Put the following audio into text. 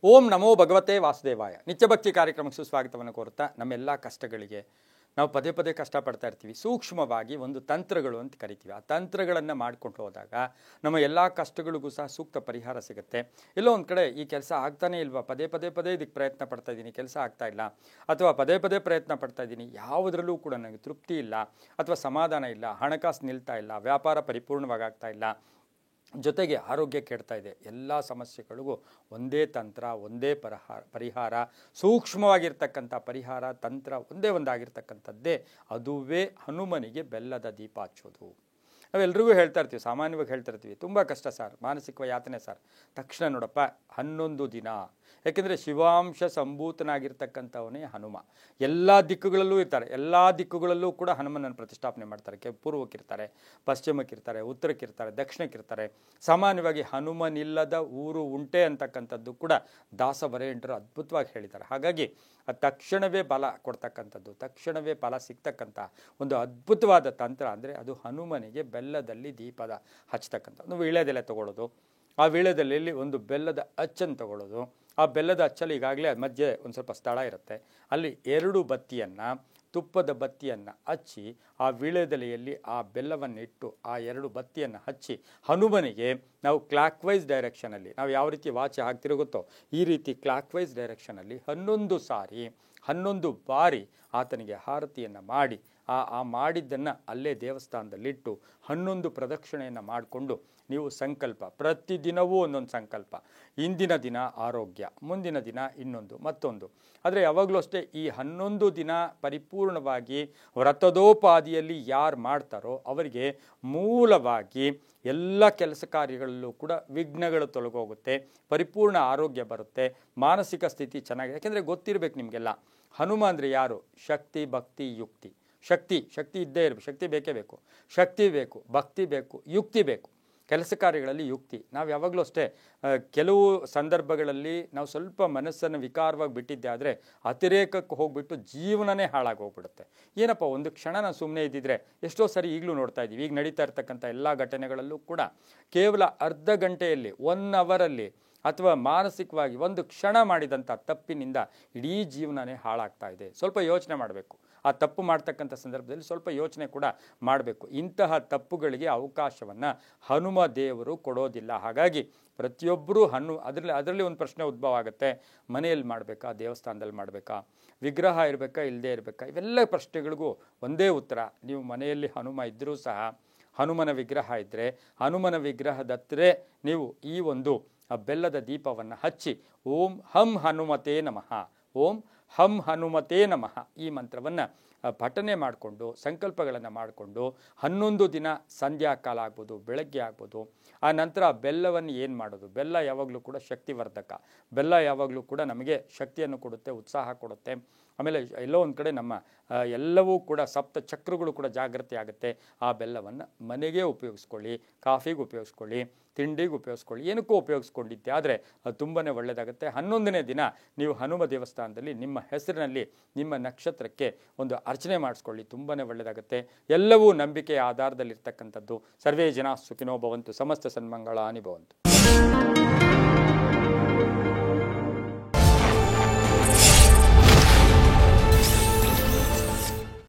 ಓಂ ನಮೋ ಭಗವತೆ ವಾಸುದೇವಾಯ. ನಿತ್ಯಭಕ್ತಿ ಕಾರ್ಯಕ್ರಮಕ್ಕೆ ಸುಸ್ವಾಗತವನ್ನು ಕೋರುತ್ತಾ, ನಮ್ಮೆಲ್ಲ ಕಷ್ಟಗಳಿಗೆ ನಾವು ಪದೇ ಪದೇ ಕಷ್ಟಪಡ್ತಾ ಇರ್ತೀವಿ. ಸೂಕ್ಷ್ಮವಾಗಿ ಒಂದು ತಂತ್ರಗಳು ಅಂತ ಕರಿತೀವಿ. ಆ ತಂತ್ರಗಳನ್ನು ಮಾಡ್ಕೊಂಡು ಹೋದಾಗ ನಮ್ಮ ಎಲ್ಲ ಕಷ್ಟಗಳಿಗೂ ಸಹ ಸೂಕ್ತ ಪರಿಹಾರ ಸಿಗುತ್ತೆ. ಎಲ್ಲೋ ಒಂದು ಕಡೆ ಈ ಕೆಲಸ ಆಗ್ತಾನೇ ಇಲ್ವಾ, ಪದೇ ಇದಕ್ಕೆ ಪ್ರಯತ್ನ ಪಡ್ತಾ ಇದ್ದೀನಿ, ಕೆಲಸ ಆಗ್ತಾ ಇಲ್ಲ, ಅಥವಾ ಪದೇ ಪ್ರಯತ್ನ ಪಡ್ತಾ ಇದ್ದೀನಿ, ಯಾವುದರಲ್ಲೂ ಕೂಡ ನನಗೆ ತೃಪ್ತಿ ಇಲ್ಲ, ಅಥವಾ ಸಮಾಧಾನ ಇಲ್ಲ, ಹಣಕಾಸು ನಿಲ್ತಾ ಇಲ್ಲ, ವ್ಯಾಪಾರ ಪರಿಪೂರ್ಣವಾಗಿ ಆಗ್ತಾ ಇಲ್ಲ, ಜೊತೆಗೆ ಆರೋಗ್ಯ ಕೆಡ್ತಾ ಇದೆ. ಎಲ್ಲ ಸಮಸ್ಯೆಗಳಿಗೂ ಒಂದೇ ತಂತ್ರ, ಒಂದೇ ಪರಿಹಾರ, ಸೂಕ್ಷ್ಮವಾಗಿರ್ತಕ್ಕಂಥ ಪರಿಹಾರ ತಂತ್ರ ಒಂದೇ ಒಂದಾಗಿರ್ತಕ್ಕಂಥದ್ದೇ. ಅದುವೇ ಹನುಮನಿಗೆ ಬೆಲ್ಲದ ದೀಪ ಹಚ್ಚೋದು. ನಾವೆಲ್ರಿಗೂ ಹೇಳ್ತಾ ಇರ್ತೀವಿ, ಸಾಮಾನ್ಯವಾಗಿ ಹೇಳ್ತಾ ಇರ್ತೀವಿ, ತುಂಬ ಕಷ್ಟ ಸರ್, ಮಾನಸಿಕ ಯಾತನೆ ಸರ್. ತಕ್ಷಣ ನೋಡಪ್ಪ, 11 ದಿನ. ಯಾಕೆಂದರೆ ಶಿವಾಂಶ ಸಂಭೂತನಾಗಿರ್ತಕ್ಕಂಥವನೇ ಹನುಮ. ಎಲ್ಲ ದಿಕ್ಕುಗಳಲ್ಲೂ ಇರ್ತಾರೆ, ಎಲ್ಲ ದಿಕ್ಕುಗಳಲ್ಲೂ ಕೂಡ ಹನುಮನನ್ನು ಪ್ರತಿಷ್ಠಾಪನೆ ಮಾಡ್ತಾರೆ. ಪೂರ್ವಕ್ಕಿರ್ತಾರೆ, ಪಶ್ಚಿಮಕ್ಕಿರ್ತಾರೆ, ಉತ್ತರಕ್ಕಿರ್ತಾರೆ, ದಕ್ಷಿಣಕ್ಕಿರ್ತಾರೆ. ಸಾಮಾನ್ಯವಾಗಿ ಹನುಮನಿಲ್ಲದ ಊರು ಉಂಟೆ ಅಂತಕ್ಕಂಥದ್ದು ಕೂಡ ದಾಸವರೇಣ್ಯರು ಅದ್ಭುತವಾಗಿ ಹೇಳಿದ್ದಾರೆ. ಹಾಗಾಗಿ ತಕ್ಷಣವೇ ಬಲ ಕೊಡ್ತಕ್ಕಂಥದ್ದು, ತಕ್ಷಣವೇ ಫಲ ಸಿಗ್ತಕ್ಕಂಥ ಒಂದು ಅದ್ಭುತವಾದ ತಂತ್ರ ಅಂದರೆ ಅದು ಹನುಮನಿಗೆ ಬೆಲ್ಲದಲ್ಲಿ ದೀಪದ ಹಚ್ಚತಕ್ಕಂಥ ಒಂದು ವೀಳ್ಯದೆಲೆ ತಗೊಳ್ಳೋದು. ಆ ವೀಳ್ಯದೆಲೆಯಲ್ಲಿ ಒಂದು ಬೆಲ್ಲದ ಅಚ್ಚನ್ನು ತಗೊಳ್ಳೋದು. ಆ ಬೆಲ್ಲದ ಅಚ್ಚಲ್ಲಿ ಈಗಾಗಲೇ ಮಧ್ಯೆ ಒಂದು ಸ್ವಲ್ಪ ಸ್ಥಳ ಇರುತ್ತೆ, ಅಲ್ಲಿ 2 ಬತ್ತಿಯನ್ನು, ತುಪ್ಪದ ಬತ್ತಿಯನ್ನು ಹಚ್ಚಿ ಆ ವೀಳ್ಯದೆಲೆಯಲ್ಲಿ ಆ ಬೆಲ್ಲವನ್ನು ಇಟ್ಟು ಆ 2 ಬತ್ತಿಯನ್ನು ಹಚ್ಚಿ ಹನುಮನಿಗೆ ನಾವು ಕ್ಲಾಕ್ ವೈಸ್ ಡೈರೆಕ್ಷನಲ್ಲಿ, ನಾವು ಯಾವ ರೀತಿ ವಾಚ್ ಹಾಕ್ತಿರುಗುತ್ತೋ ಈ ರೀತಿ ಕ್ಲಾಕ್ ವೈಸ್ ಡೈರೆಕ್ಷನಲ್ಲಿ 11 ಬಾರಿ ಆತನಿಗೆ ಆರತಿಯನ್ನು ಮಾಡಿ ಆ ಮಾಡಿದ್ದನ್ನು ಅಲ್ಲೇ ದೇವಸ್ಥಾನದಲ್ಲಿಟ್ಟು 11 ಪ್ರದಕ್ಷಿಣೆಯನ್ನು ಮಾಡಿಕೊಂಡು ನೀವು ಸಂಕಲ್ಪ, ಪ್ರತಿದಿನವೂ ಒಂದೊಂದು ಸಂಕಲ್ಪ. ಇಂದಿನ ದಿನ ಆರೋಗ್ಯ, ಮುಂದಿನ ದಿನ ಇನ್ನೊಂದು, ಮತ್ತೊಂದು. ಆದರೆ ಯಾವಾಗಲೂ ಅಷ್ಟೇ ಈ 11 ದಿನ ಪರಿಪೂರ್ಣವಾಗಿ ವ್ರತದೋಪಾದಿಯಲ್ಲಿ ಯಾರು ಮಾಡ್ತಾರೋ ಅವರಿಗೆ ಮೂಲವಾಗಿ ಎಲ್ಲ ಕೆಲಸ ಕಾರ್ಯಗಳಲ್ಲೂ ಕೂಡ ವಿಘ್ನಗಳು ತೊಲಗೋಗುತ್ತೆ, ಪರಿಪೂರ್ಣ ಆರೋಗ್ಯ ಬರುತ್ತೆ, ಮಾನಸಿಕ ಸ್ಥಿತಿ ಚೆನ್ನಾಗಿದೆ. ಯಾಕೆಂದರೆ ಗೊತ್ತಿರಬೇಕು ನಿಮಗೆಲ್ಲ, ಹನುಮ ಅಂದರೆ ಯಾರು? ಶಕ್ತಿ, ಭಕ್ತಿ, ಯುಕ್ತಿ. ಶಕ್ತಿ ಇದ್ದೇ ಇರಬೇಕು, ಶಕ್ತಿ ಬೇಕೇ ಬೇಕು, ಶಕ್ತಿ ಬೇಕು, ಭಕ್ತಿ ಬೇಕು, ಯುಕ್ತಿ ಬೇಕು. ಕೆಲಸ ಕಾರ್ಯಗಳಲ್ಲಿ ಯುಕ್ತಿ. ನಾವು ಯಾವಾಗಲೂ ಅಷ್ಟೇ ಕೆಲವು ಸಂದರ್ಭಗಳಲ್ಲಿ ನಾವು ಸ್ವಲ್ಪ ಮನಸ್ಸನ್ನು ವಿಕಾರವಾಗಿ ಬಿಟ್ಟಿದ್ದೆ ಆದರೆ ಅತಿರೇಕಕ್ಕೆ ಹೋಗ್ಬಿಟ್ಟು ಜೀವನನೇ ಹಾಳಾಗಿ ಹೋಗ್ಬಿಡುತ್ತೆ. ಏನಪ್ಪ, ಒಂದು ಕ್ಷಣ ನಾವು ಸುಮ್ಮನೆ ಇದ್ದಿದ್ರೆ, ಎಷ್ಟೋ ಸರಿ ಈಗಲೂ ನೋಡ್ತಾ ಇದ್ದೀವಿ, ಈಗ ನಡೀತಾ ಇರ್ತಕ್ಕಂಥ ಎಲ್ಲ ಘಟನೆಗಳಲ್ಲೂ ಕೂಡ ಕೇವಲ ಅರ್ಧ ಗಂಟೆಯಲ್ಲಿ, 1 ಅವರಲ್ಲಿ ಅಥವಾ ಮಾನಸಿಕವಾಗಿ ಒಂದು ಕ್ಷಣ ಮಾಡಿದಂಥ ತಪ್ಪಿನಿಂದ ಇಡೀ ಜೀವನನೇ ಹಾಳಾಗ್ತಾ ಇದೆ. ಸ್ವಲ್ಪ ಯೋಚನೆ ಮಾಡಬೇಕು. ಆ ತಪ್ಪು ಮಾಡ್ತಕ್ಕಂಥ ಸಂದರ್ಭದಲ್ಲಿ ಸ್ವಲ್ಪ ಯೋಚನೆ ಕೂಡ ಮಾಡಬೇಕು. ಇಂತಹ ತಪ್ಪುಗಳಿಗೆ ಅವಕಾಶವನ್ನು ಹನುಮ ದೇವರು ಕೊಡೋದಿಲ್ಲ. ಹಾಗಾಗಿ ಪ್ರತಿಯೊಬ್ಬರೂ ಅದರಲ್ಲಿ ಒಂದು ಪ್ರಶ್ನೆ ಉದ್ಭವ ಆಗುತ್ತೆ, ಮನೆಯಲ್ಲಿ ಮಾಡಬೇಕಾ, ದೇವಸ್ಥಾನದಲ್ಲಿ ಮಾಡಬೇಕಾ, ವಿಗ್ರಹ ಇರಬೇಕಾ, ಇಲ್ಲದೇ ಇರಬೇಕಾ? ಇವೆಲ್ಲ ಪ್ರಶ್ನೆಗಳಿಗೂ ಒಂದೇ ಉತ್ತರ. ನೀವು ಮನೆಯಲ್ಲಿ ಹನುಮ ಇದ್ದರೂ ಸಹ, ಹನುಮನ ವಿಗ್ರಹ ಇದ್ದರೆ, ಹನುಮನ ವಿಗ್ರಹದ ಹತ್ತಿರ ನೀವು ಈ ಒಂದು ಬೆಲ್ಲದ ದೀಪವನ್ನು ಹಚ್ಚಿ ಓಂ ಹಂ ಹನುಮತೇ ನಮಃ, ಓಂ ಹಂ ಹನುಮತೇ ನಮಃ ಈ ಮಂತ್ರವನ್ನು ಪಠನೆ ಮಾಡಿಕೊಂಡು ಸಂಕಲ್ಪಗಳನ್ನು ಮಾಡಿಕೊಂಡು 11 ದಿನ ಸಂಧ್ಯಾಕಾಲ ಆಗ್ಬೋದು, ಬೆಳಗ್ಗೆ ಆಗ್ಬೋದು. ಆ ನಂತರ ಬೆಲ್ಲವನ್ನು ಏನು ಮಾಡೋದು? ಬೆಲ್ಲ ಯಾವಾಗಲೂ ಕೂಡ ಶಕ್ತಿವರ್ಧಕ. ಬೆಲ್ಲ ಯಾವಾಗಲೂ ಕೂಡ ನಮಗೆ ಶಕ್ತಿಯನ್ನು ಕೊಡುತ್ತೆ, ಉತ್ಸಾಹ ಕೊಡುತ್ತೆ. ಆಮೇಲೆ ಎಲ್ಲೋ ಒಂದು ಕಡೆ ನಮ್ಮ ಎಲ್ಲವೂ ಕೂಡ ಸಪ್ತ ಚಕ್ರಗಳು ಕೂಡ ಜಾಗೃತಿ ಆಗುತ್ತೆ. ಆ ಬೆಲ್ಲವನ್ನು ಮನೆಗೆ ಉಪಯೋಗಿಸ್ಕೊಳ್ಳಿ, ಕಾಫಿಗೆ ಉಪಯೋಗಿಸ್ಕೊಳ್ಳಿ, ತಿಂಡಿಗೆ ಉಪಯೋಗಿಸ್ಕೊಳ್ಳಿ, ಏನಕ್ಕೂ ಉಪಯೋಗಿಸ್ಕೊಂಡಿದ್ದೆ ಆದರೆ ಅದು ತುಂಬಾ ಒಳ್ಳೆಯದಾಗುತ್ತೆ. 11ನೇ ದಿನ ನೀವು ಹನುಮ ದೇವಸ್ಥಾನದಲ್ಲಿ ನಿಮ್ಮ ಹೆಸರಿನಲ್ಲಿ, ನಿಮ್ಮ ನಕ್ಷತ್ರಕ್ಕೆ ಒಂದು ಅರ್ಚನೆ ಮಾಡಿಸ್ಕೊಳ್ಳಿ, ತುಂಬಾ ಒಳ್ಳೆಯದಾಗುತ್ತೆ. ಎಲ್ಲವೂ ನಂಬಿಕೆಯ ಆಧಾರದಲ್ಲಿರ್ತಕ್ಕಂಥದ್ದು. ಸರ್ವೇ ಜನ ಸುಖಿನೋ ಭವಂತು, ಸಮಸ್ತ ಸನ್ಮಂಗಳಾನಿ ಭವಂತು.